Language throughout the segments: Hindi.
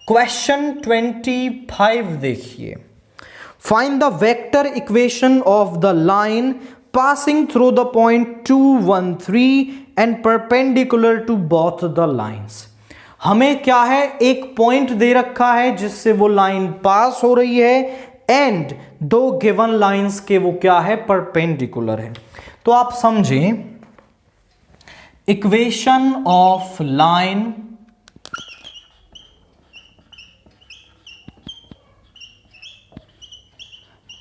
क्वेश्चन 25 देखिए, find the vector equation of the line passing through the point 2 1 3 and perpendicular to both the lines. हमें क्या है, एक पॉइंट दे रखा है जिससे वो लाइन पास हो रही है एंड दो गिवन लाइंस के वो क्या है, परपेंडिकुलर है। तो आप समझें, equation of line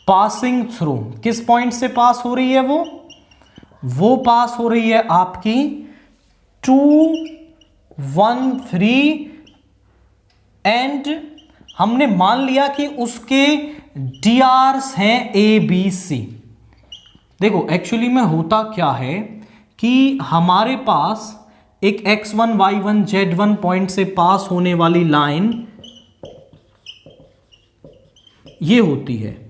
passing through, किस पॉइंट से पास हो रही है, वो पास हो रही है आपकी 2 1 3 एंड हमने मान लिया कि उसके डीआरस हैं ए बी सी। देखो एक्चुअली में होता क्या है कि हमारे पास एक x1 y1 z1 पॉइंट से पास होने वाली लाइन ये होती है,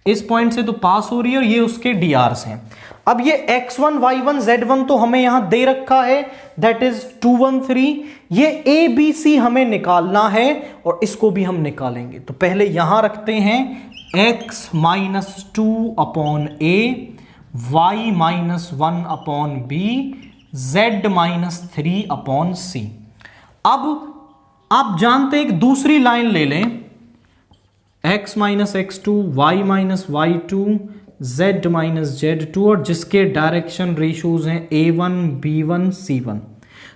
इस पॉइंट से तो पास हो रही है और ये उसके डीआरस हैं। अब ये x1 y1 z1 तो हमें यहां दे रखा है, दैट इज 2 1 3। ये a b c हमें निकालना है और इसको भी हम निकालेंगे। तो पहले यहां रखते हैं x - 2 upon a, y - 1 upon b, z - 3 upon c। अब आप जानते हैं एक दूसरी लाइन ले लें, x - x2, y - y2, z - z2 और जिसके डायरेक्शन रेशियोज हैं a1 b1 c1।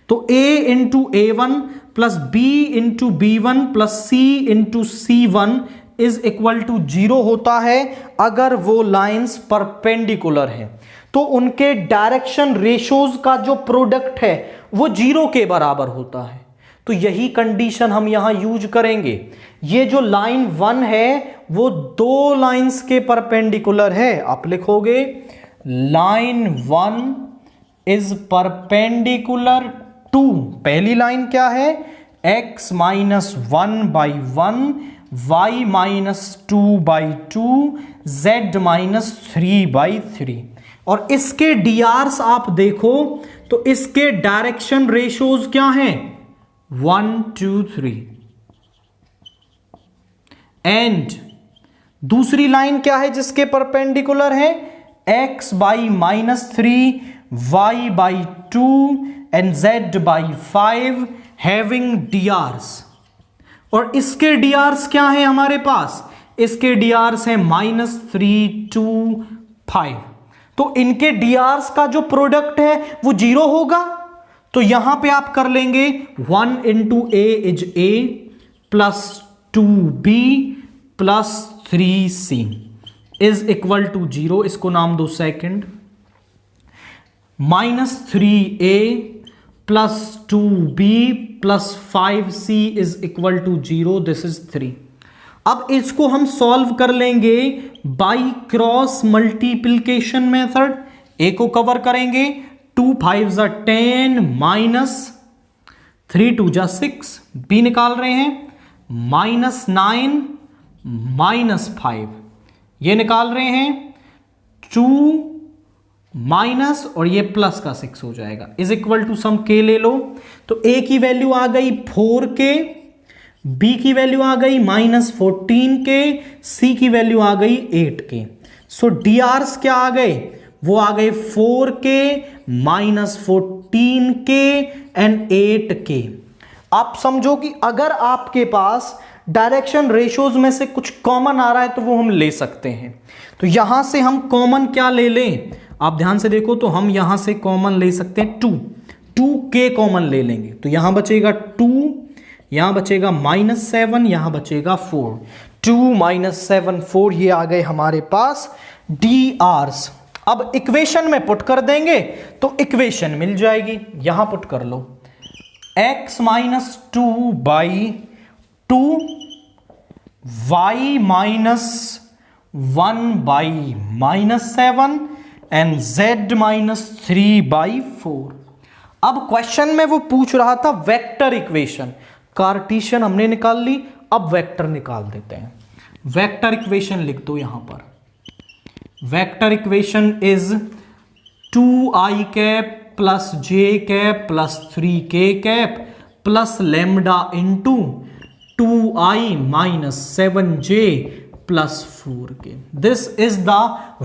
तो a into a1 plus b into b1 plus c into c1 is equal to 0 होता है अगर वो लाइंस परपेंडिकुलर है। तो उनके डायरेक्शन रेशियोज का जो प्रोडक्ट है वो 0 के बराबर होता है। तो यही कंडीशन हम यहां यूज करेंगे। ये जो लाइन 1 है वो दो लाइंस के परपेंडिकुलर है। आप लिखोगे लाइन 1 इज परपेंडिकुलर टू, पहली लाइन क्या है, x - 1/1, y - 2/2, z - 3/3। और इसके डीआरस आप देखो तो इसके डायरेक्शन रेशियोज क्या हैं, 1 2 3। एंड दूसरी लाइन क्या है जिसके परपेंडिकुलर है, x - 3, y/2 and z/5 having डीआरस। और इसके डीआरस क्या है हमारे पास, इसके डीआरस है -3 2 5। तो इनके डीआरस का जो प्रोडक्ट है वो 0 होगा। तो यहां पे आप कर लेंगे 1 into a is a plus 2b plus 3c is equal to 0। इसको नाम दो second, -3a plus 2b plus 5c is equal to 0, this is 3। अब इसको हम सॉल्व कर लेंगे by cross multiplication method. a को कवर करेंगे, 2 5 10 माइनस 3 2 6, b निकाल रहे हैं -9 -5, ये निकाल रहे हैं 2 माइनस और ये प्लस का 6 हो जाएगा, is equal to some k ले लो। तो a की वैल्यू आ गई 4k, b की वैल्यू आ गई -14k, c की वैल्यू आ गई 8k। सो डीआरस क्या आ गए, वो आ गए 4k -14k एंड 8k। आप समझो कि अगर आपके पास डायरेक्शन रेशियोज में से कुछ कॉमन आ रहा है तो वो हम ले सकते हैं। तो यहां से हम कॉमन क्या ले लें, आप ध्यान से देखो तो हम यहां से कॉमन ले सकते हैं 2k कॉमन ले लेंगे। तो यहां बचेगा 2, यहां बचेगा -7, यहां बचेगा 4। 2 - 7 4 ये आ गए हमारे पास डीआरस। अब इक्वेशन में पुट कर देंगे तो इक्वेशन मिल जाएगी, यहां पुट कर लो x - 2/2, y -1/-7 एंड z -3/4। अब क्वेश्चन में वो पूछ रहा था वेक्टर इक्वेशन, कार्टेशियन हमने निकाल ली, अब वेक्टर निकाल देते हैं। वेक्टर इक्वेशन लिख दो यहां पर। Vector equation is 2i cap plus j cap plus 3k cap plus lambda into 2i minus 7j plus 4k. This is the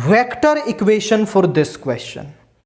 vector equation for this question.